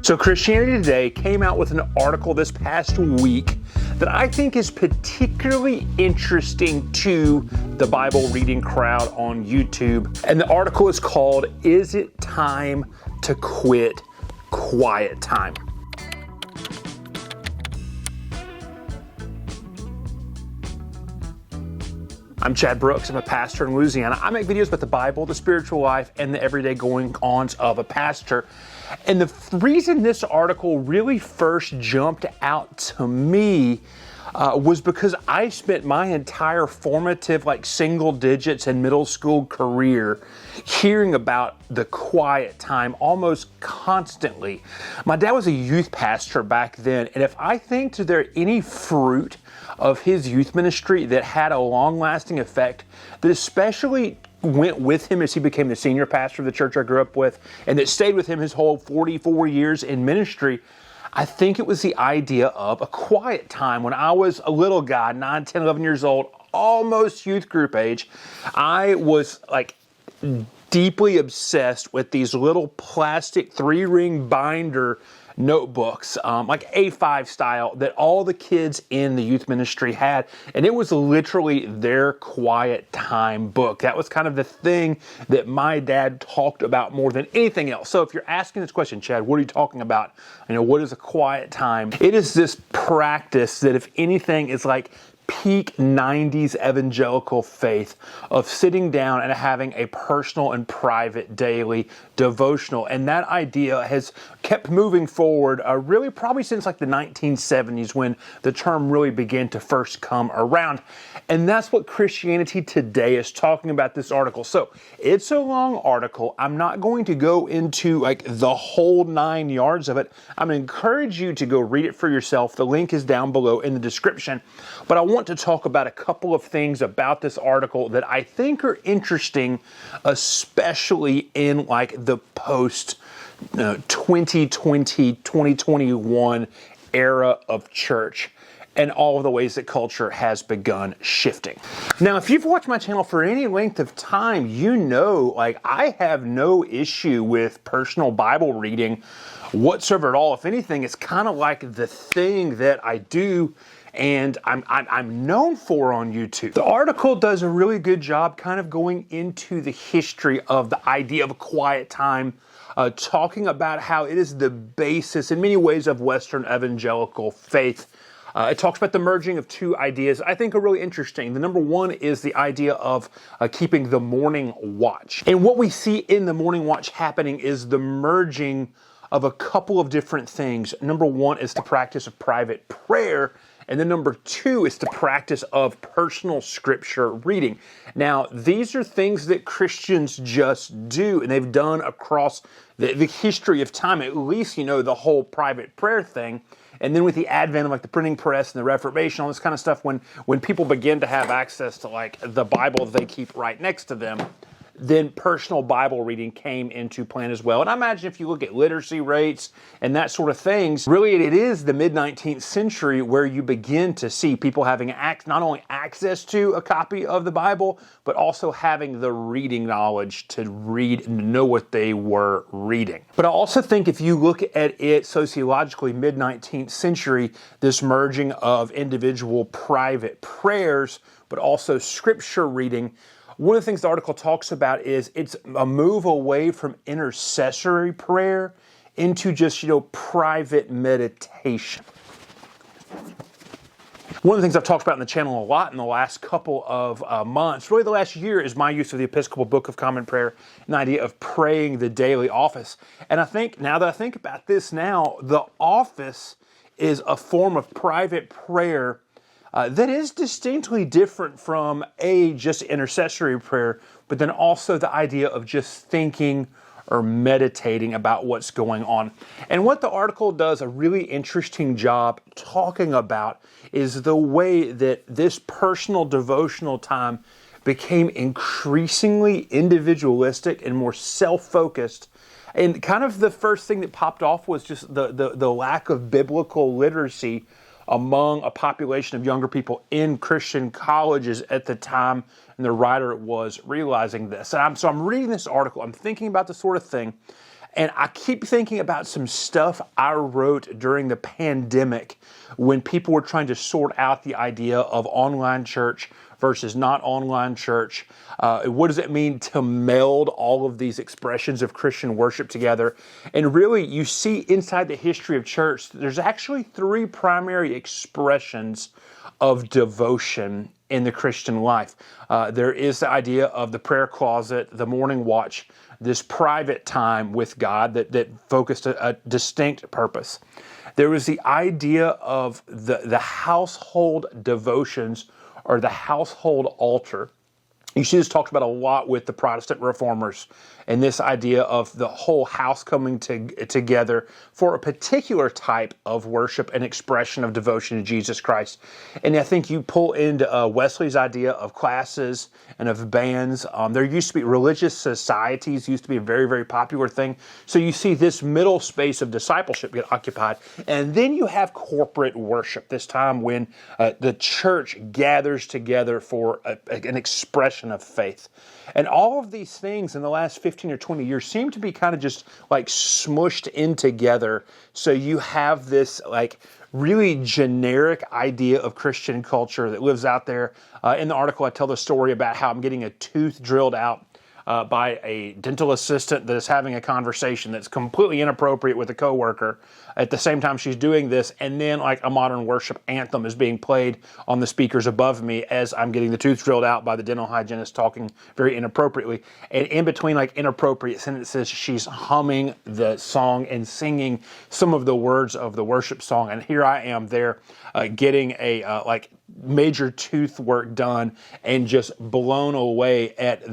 So Christianity Today came out with an article this past week that I think is particularly interesting to the Bible reading crowd on YouTube. And the article is called, "Is It Time to Quit Quiet Time?" I'm Chad Brooks. I'm a pastor in Louisiana. I make videos about the Bible, the spiritual life, and the everyday going-ons of a pastor. And the reason this article really first jumped out to me was because I spent my entire formative, single digits and middle school career hearing about the quiet time almost constantly. My dad was a youth pastor back then, and if I think that there any fruit of his youth ministry that had a long-lasting effect, that especially went with him as he became the senior pastor of the church I grew up with, and that stayed with him his whole 44 years in ministry, I think it was the idea of a quiet time. When I was a little guy, 9, 10, 11 years old, almost youth group age, I was deeply obsessed with these little plastic 3-ring binder notebooks, A5 style, that all the kids in the youth ministry had. And it was literally their quiet time book. That was kind of the thing that my dad talked about more than anything else. So if you're asking this question, Chad, what are you talking about? What is a quiet time? It is this practice that, if anything, is like peak 90s evangelical faith of sitting down and having a personal and private daily devotional. And that idea has kept moving forward really probably since the 1970s, when the term really began to first come around. And that's what Christianity Today is talking about this article. So it's a long article. I'm not going to go into the whole 9 yards of it. I'm going to encourage you to go read it for yourself. The link is down below in the description. But I want to talk about a couple of things about this article that I think are interesting, especially in the post 2020, 2021 era of church, and all of the ways that culture has begun shifting. Now, if you've watched my channel for any length of time, you know, I have no issue with personal Bible reading whatsoever at all. If anything, it's kind of like the thing that I do and I'm known for on YouTube. The article does a really good job kind of going into the history of the idea of a quiet time, talking about how it is the basis in many ways of Western evangelical faith. It talks about the merging of two ideas I think are really interesting. The number one is the idea of keeping the morning watch. And what we see in the morning watch happening is the merging of a couple of different things. Number one is the practice of private prayer. And then number two is the practice of personal scripture reading. Now, these are things that Christians just do, and they've done across the history of time, at least, the whole private prayer thing. And then with the advent of the printing press and the Reformation, all this kind of stuff, when people begin to have access to the Bible that they keep right next to them, then personal Bible reading came into plan as well. And I imagine if you look at literacy rates and that sort of things, really it is the mid-19th century where you begin to see people having not only access to a copy of the Bible, but also having the reading knowledge to read and know what they were reading. But I also think if you look at it sociologically, mid-19th century, this merging of individual private prayers, but also scripture reading, one of the things the article talks about is it's a move away from intercessory prayer into just, private meditation. One of the things I've talked about on the channel a lot in the last couple of months, really the last year, is my use of the Episcopal Book of Common Prayer and the idea of praying the daily office. And I think, now that I think about this now, the office is a form of private prayer that is distinctly different from just intercessory prayer, but then also the idea of just thinking or meditating about what's going on. And what the article does a really interesting job talking about is the way that this personal devotional time became increasingly individualistic and more self-focused. And kind of the first thing that popped off was just the lack of biblical literacy among a population of younger people in Christian colleges at the time, and the writer was realizing this. And so I'm reading this article, I'm thinking about this sort of thing, And I keep thinking about some stuff I wrote during the pandemic when people were trying to sort out the idea of online church versus not online church. What does it mean to meld all of these expressions of Christian worship together? And really, you see inside the history of church, there's actually three primary expressions of devotion in the Christian life. There is the idea of the prayer closet, the morning watch, this private time with God that focused a distinct purpose. There was the idea of the household devotions or the household altar. You see this talked about a lot with the Protestant reformers and this idea of the whole house coming together for a particular type of worship and expression of devotion to Jesus Christ. And I think you pull into Wesley's idea of classes and of bands. There used to be religious societies, used to be a very, very popular thing. So you see this middle space of discipleship get occupied. And then you have corporate worship, this time when the church gathers together for an expression of faith. And all of these things in the last 15 or 20 years seem to be kind of just like smushed in together. So you have this like really generic idea of Christian culture that lives out there. In the article, I tell the story about how I'm getting a tooth drilled out by a dental assistant that is having a conversation that's completely inappropriate with a coworker at the same time she's doing this, and then like a modern worship anthem is being played on the speakers above me as I'm getting the tooth drilled out by the dental hygienist talking very inappropriately. And in between like inappropriate sentences, she's humming the song and singing some of the words of the worship song. And here I am there getting a like major tooth work done and just blown away at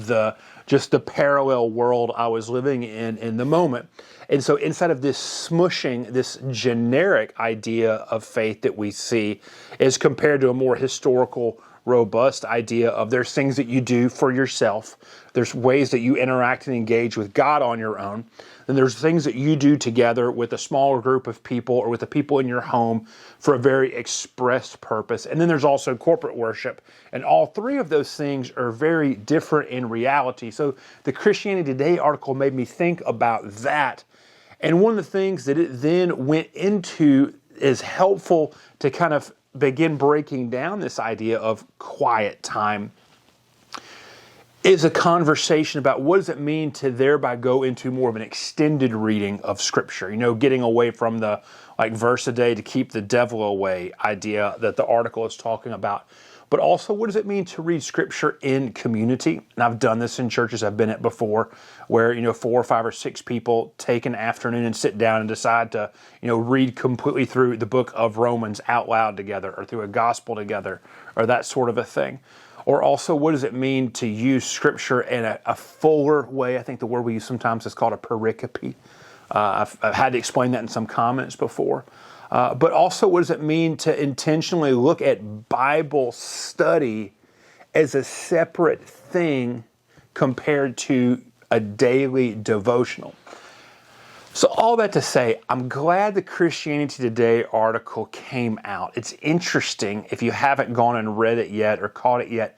just the parallel world I was living in the moment. And so inside of this smushing, this generic idea of faith that we see is compared to a more historical, robust idea of there's things that you do for yourself. There's ways that you interact and engage with God on your own. Then there's things that you do together with a smaller group of people or with the people in your home for a very expressed purpose. And then there's also corporate worship. And all three of those things are very different in reality. So the Christianity Today article made me think about that. And one of the things that it then went into is helpful to kind of begin breaking down this idea of quiet time is a conversation about what does it mean to thereby go into more of an extended reading of Scripture, getting away from the like verse a day to keep the devil away idea that the article is talking about. But also, what does it mean to read Scripture in community? And I've done this in churches I've been at before, where 4 or 5 or 6 people take an afternoon and sit down and decide to read completely through the book of Romans out loud together, or through a gospel together, or that sort of a thing. Or also, what does it mean to use Scripture in a fuller way? I think the word we use sometimes is called a pericope. I've had to explain that in some comments before. But also, what does it mean to intentionally look at Bible study as a separate thing compared to a daily devotional? So all that to say, I'm glad the Christianity Today article came out. It's interesting. If you haven't gone and read it yet or caught it yet,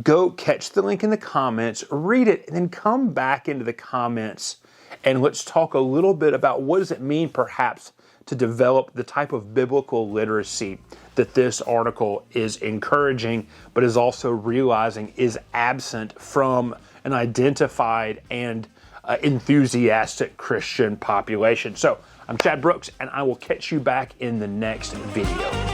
go catch the link in the comments, read it, and then come back into the comments and let's talk a little bit about what does it mean perhaps to develop the type of biblical literacy that this article is encouraging, but is also realizing is absent from an identified and enthusiastic Christian population. So I'm Chad Brooks, and I will catch you back in the next video.